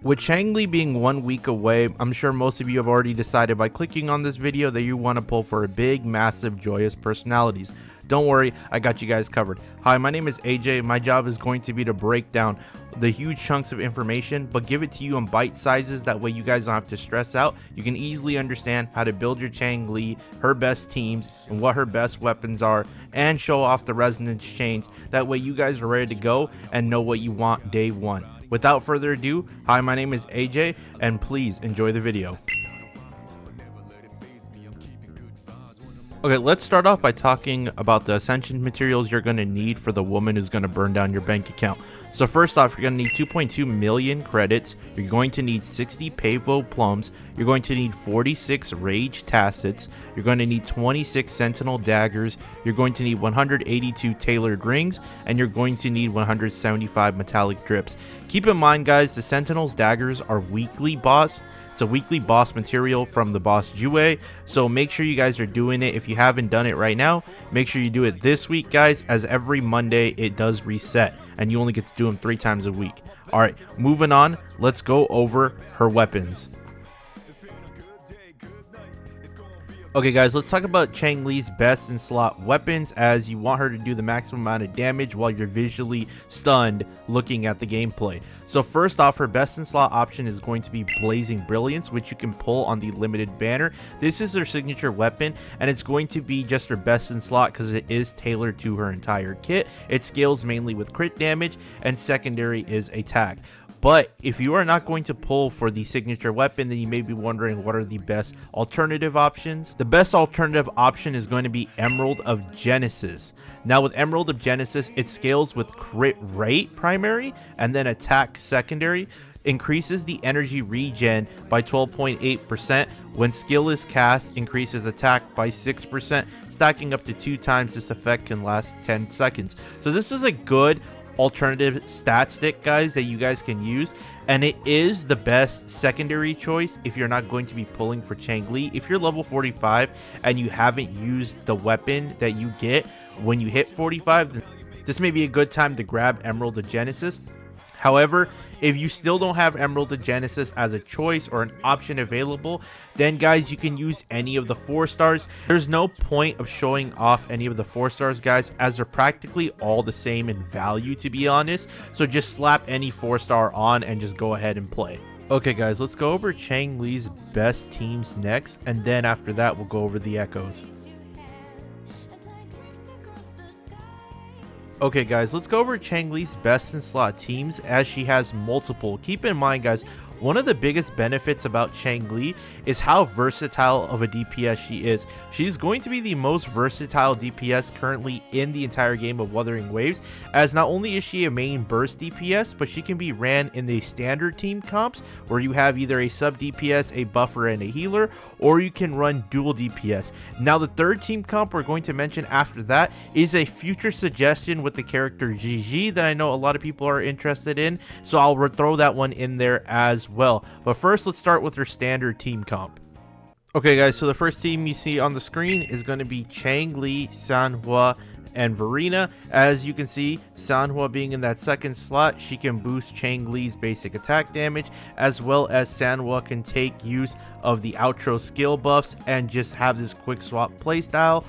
With Changli being 1 week away, I'm sure most of you have already decided by clicking on this video that you want to pull for a big, massive, joyous personalities. Don't worry, I got you guys covered. Hi, my name is AJ. My job is going to be to break down the huge chunks of information, but give it to you in bite sizes. That way you guys don't have to stress out. You can easily understand how to build your Changli, her best teams, and what her best weapons are, and show off the resonance chains. That way you guys are ready to go and know what you want day one. Without further ado, hi, my name is AJ, and please enjoy the video. Okay, let's start off by talking about the Ascension materials you're going to need for the woman who's going to burn down your bank account. So first off, you're going to need 2.2 million credits, you're going to need 60 Pavo plums, you're going to need 46 Rage Tacets, you're going to need 26 Sentinel daggers, you're going to need 182 tailored rings, and you're going to need 175 metallic drips. Keep in mind guys, the Sentinel's daggers are weekly boss. It's a weekly boss material from the boss Jue, so make sure you guys are doing it. If you haven't done it right now, make sure you do it this week guys, as every Monday it does reset and you only get to do them 3 times a week. Alright, moving on, let's go over her weapons. Okay guys, let's talk about Changli's best in slot weapons, as you want her to do the maximum amount of damage while you're visually stunned looking at the gameplay. So first off, her best in slot option is going to be Blazing Brilliance, which you can pull on the limited banner. This is her signature weapon, and it's going to be just her best in slot because it is tailored to her entire kit. It scales mainly with crit damage, and secondary is attack. But if you are not going to pull for the signature weapon, then you may be wondering what are the best alternative options. The best alternative option is going to be Emerald of Genesis. Now with Emerald of Genesis, it scales with crit rate primary and then attack secondary. Increases the energy regen by 12.8%. When skill is cast, increases attack by 6%. Stacking up to 2 times, this effect can last 10 seconds. So this is a good alternative stat stick guys that you guys can use, and it is the best secondary choice if you're not going to be pulling for Changli. If you're level 45 and you haven't used the weapon that you get when you hit 45, then this may be a good time to grab Emerald of Genesis. However, if you still don't have Emerald of Genesis as a choice or an option available, then guys, you can use any of the 4 stars. There's no point of showing off any of the 4 stars guys, as they're practically all the same in value, to be honest. So just slap any 4-star on and just go ahead and play. Okay guys, let's go over Changli's best teams next, and then after that we'll go over the echoes. Okay guys, let's go over Changli's best in slot teams, as she has multiple. Keep in mind guys, one of the biggest benefits about Changli is how versatile of a DPS she is. She's going to be the most versatile DPS currently in the entire game of Wuthering Waves, as not only is she a main burst DPS, but she can be ran in the standard team comps where you have either a sub DPS, a buffer, and a healer, or you can run dual DPS. Now the third team comp we're going to mention after that is a future suggestion with the character GG that I know a lot of people are interested in, so I'll throw that one in there as well. But first, let's start with her standard team comp. Okay guys, so the first team you see on the screen is going to be Changli, Sanhua, and Verena. As you can see, Sanhua being in that second slot, she can boost Changli's basic attack damage, as well as Sanhua can take use of the outro skill buffs and just have this quick swap playstyle.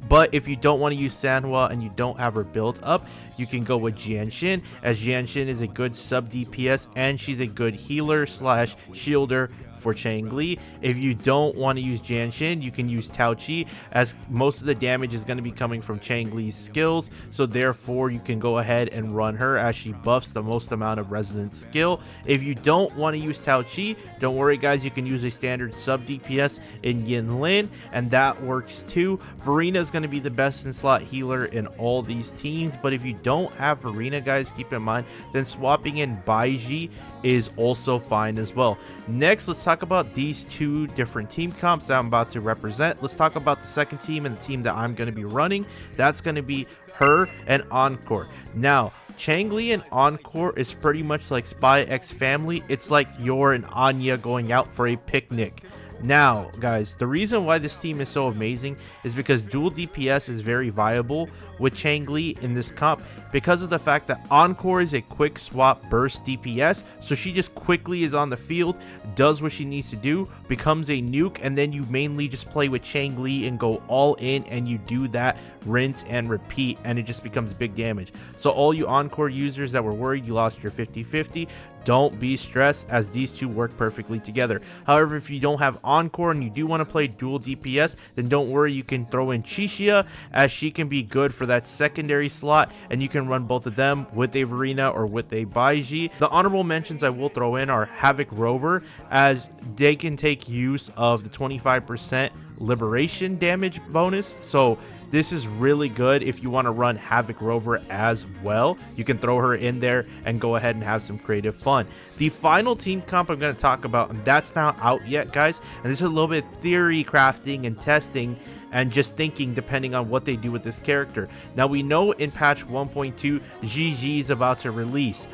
But if you don't want to use Sanhua and you don't have her built up, you can go with Jianshin, as Jianshin is a good sub DPS and she's a good healer slash shielder for Changli. If you don't want to use Jianshin, you can use Tao Chi, as most of the damage is going to be coming from Changli's skills, so therefore you can go ahead and run her, as she buffs the most amount of resonance skill. If you don't want to use Tao Chi, don't worry guys, you can use a standard sub DPS in Yin Lin, and that works too. Verena is going to be the best in slot healer in all these teams, but if you don't have Verena guys, keep in mind, then swapping in Baiji is also fine as well. Next, let's talk about these 2 different team comps that I'm about to represent. Let's talk about the second team and the team that I'm going to be running. That's going to be her and Encore. Now, Changli and Encore is pretty much like Spy X Family. It's like Yor and Anya going out for a picnic. Now, guys, the reason why this team is so amazing is because dual DPS is very viable with Changli in this comp because of the fact that Encore is a quick swap burst DPS, so she just quickly is on the field, does what she needs to do, becomes a nuke, and then you mainly just play with Changli and go all in, and you do that, rinse and repeat, and it just becomes big damage. So all you Encore users that were worried you lost your 50-50, don't be stressed, as these two work perfectly together. However, if you don't have Encore and you do want to play dual DPS, then don't worry, you can throw in Chishia, as she can be good for that secondary slot, and you can run both of them with a Verena or with a Baiji. The honorable mentions I will throw in are Havoc Rover, as they can take use of the 25% liberation damage bonus. So this is really good if you want to run Havoc Rover as well. You can throw her in there and go ahead and have some creative fun. The final team comp I'm going to talk about, and that's not out yet, guys, and this is a little bit theory crafting and testing and just thinking depending on what they do with this character. Now, we know in patch 1.2 GG is about to release.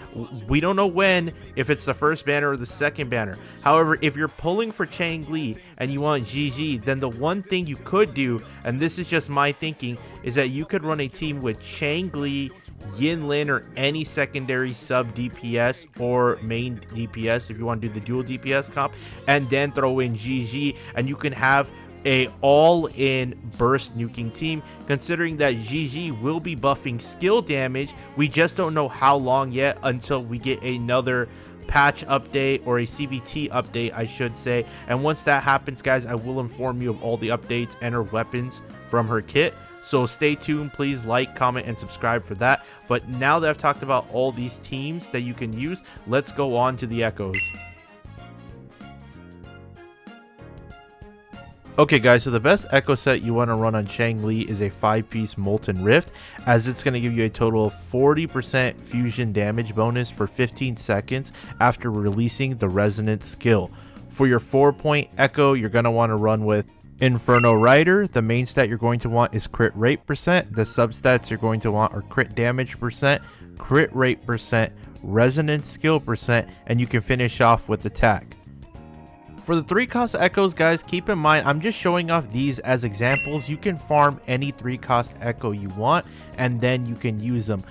We don't know when, if it's the first banner or the second banner. However, if you're pulling for Changli and you want GG, then the one thing you could do, and this is just my thinking, is that you could run a team with Changli, Yinlin, or any secondary sub DPS or main DPS if you want to do the dual DPS comp, and then throw in GG, and you can have a all-in burst nuking team, considering that GG will be buffing skill damage. We just don't know how long yet until we get another patch update, or a CBT update I should say, and once that happens, guys, I will inform you of all the updates and her weapons from her kit. So stay tuned, please like, comment, and subscribe for that. But now that I've talked about all these teams that you can use, let's go on to the echoes. Okay guys, so the best echo set you want to run on Changli is a 5-piece Molten Rift, as it's going to give you a total of 40% fusion damage bonus for 15 seconds after releasing the resonance skill. For your 4-point echo, you're going to want to run with Inferno Rider. The main stat you're going to want is crit rate percent. The substats you're going to want are crit damage percent, crit rate percent, resonance skill percent, and you can finish off with attack. For the 3-cost echoes, guys, keep in mind I'm just showing off these as examples. You can farm any 3-cost echo you want and then you can use them.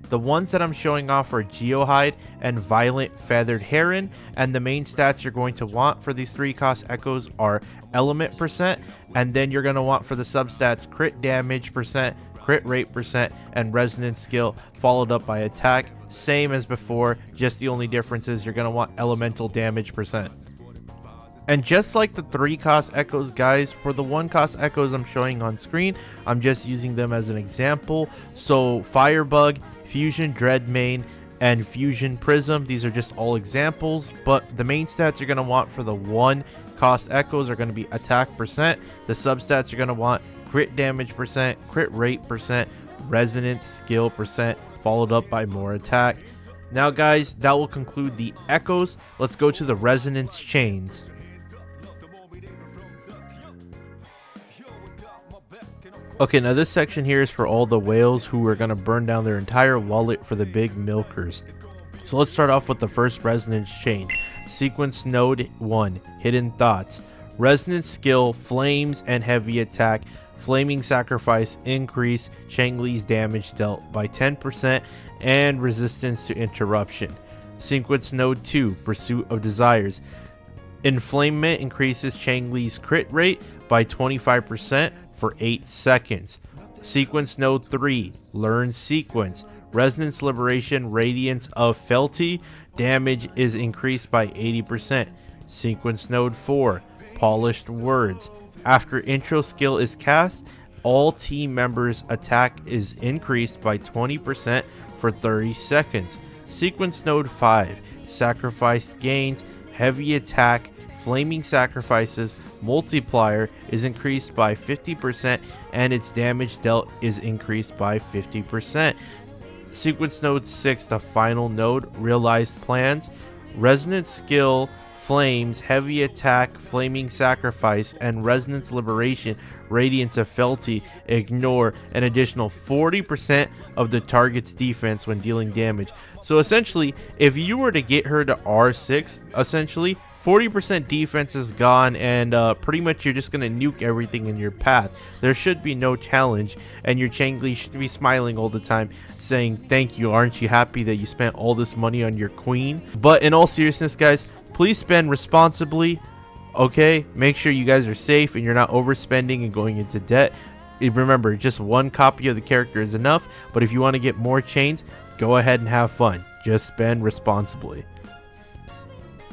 The ones that I'm showing off are Geohide and Violent Feathered Heron, and the main stats you're going to want for these 3-cost echoes are element percent, and then you're going to want for the substats crit damage percent, crit rate percent, and resonance skill, followed up by attack. Same as before, just the only difference is you're going to want elemental damage percent. And just like the 3-cost echoes, guys, for the 1-cost echoes I'm showing on screen, I'm just using them as an example. So Firebug, Fusion Dreadmane, and Fusion Prism, these are just all examples, but the main stats you're going to want for the 1-cost echoes are going to be attack percent. The substats you're going to want crit damage percent, crit rate percent, resonance skill percent, followed up by more attack. Now guys, that will conclude the echoes. Let's go to the resonance chains. Okay, now this section here is for all the whales who are going to burn down their entire wallet for the big milkers. So let's start off with the first resonance chain. Sequence node 1, Hidden Thoughts. Resonance skill, flames and heavy attack. Flaming sacrifice increase Changli's damage dealt by 10% and resistance to interruption. Sequence node 2, Pursuit of Desires. Inflamement increases Changli's crit rate by 25% for 8 seconds. Sequence node 3, Learn Sequence. Resonance Liberation Radiance of Felty. Damage is increased by 80%. Sequence node 4, Polished Words. After intro skill is cast, all team members' attack is increased by 20% for 30 seconds. Sequence node 5, Sacrifice Gains. Heavy attack, Flaming Sacrifices, multiplier is increased by 50% and its damage dealt is increased by 50%. Sequence node 6, the final node, Realized Plans. Resonance skill, flames, heavy attack, flaming sacrifice, and resonance liberation, radiance of Felty, ignore an additional 40% of the target's defense when dealing damage. So essentially, if you were to get her to R6, essentially, 40% defense is gone, and pretty much you're just going to nuke everything in your path. There should be no challenge, and your Changli should be smiling all the time, saying, thank you, aren't you happy that you spent all this money on your queen? But in all seriousness, guys, please spend responsibly, okay? Make sure you guys are safe and you're not overspending and going into debt. Remember, just one copy of the character is enough, but if you want to get more chains, go ahead and have fun. Just spend responsibly.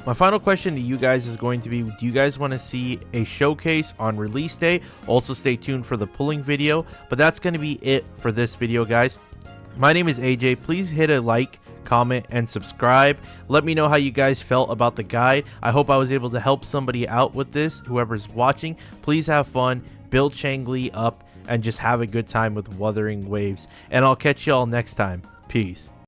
My final question to you guys is going to be, do you guys want to see a showcase on release day? Also stay tuned for the pulling video, but that's going to be it for this video, guys. My name is AJ. Please hit a like, comment, and subscribe. Let me know how you guys felt about the guide. I hope I was able to help somebody out with this. Whoever's watching, please have fun, build Changli up, and just have a good time with Wuthering Waves. And I'll catch y'all next time. Peace.